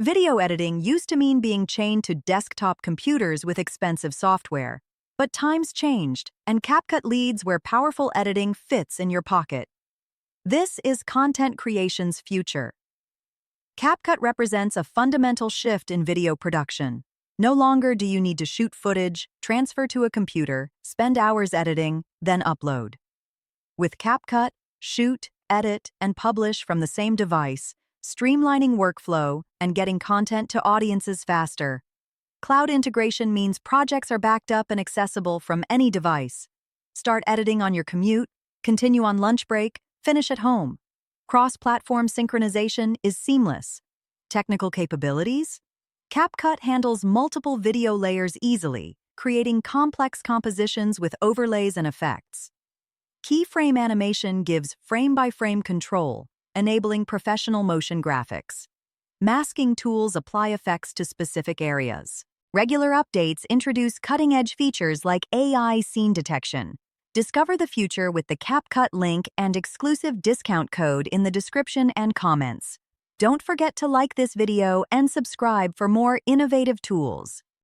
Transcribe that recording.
Video editing used to mean being chained to desktop computers with expensive software. But times changed, and CapCut leads where powerful editing fits in your pocket. This is content creation's future. CapCut represents a fundamental shift in video production. No longer do you need to shoot footage, transfer to a computer, spend hours editing, then upload. With CapCut, shoot, edit, and publish from the same device, streamlining workflow and getting content to audiences faster. Cloud integration means projects are backed up and accessible from any device. Start editing on your commute, continue on lunch break, finish at home. Cross-platform synchronization is seamless. Technical capabilities? CapCut handles multiple video layers easily, creating complex compositions with overlays and effects. Keyframe animation gives frame-by-frame control, enabling professional motion graphics. Masking tools apply effects to specific areas. Regular updates introduce cutting-edge features like AI scene detection. Discover the future with the CapCut link and exclusive discount code in the description and comments. Don't forget to like this video and subscribe for more innovative tools.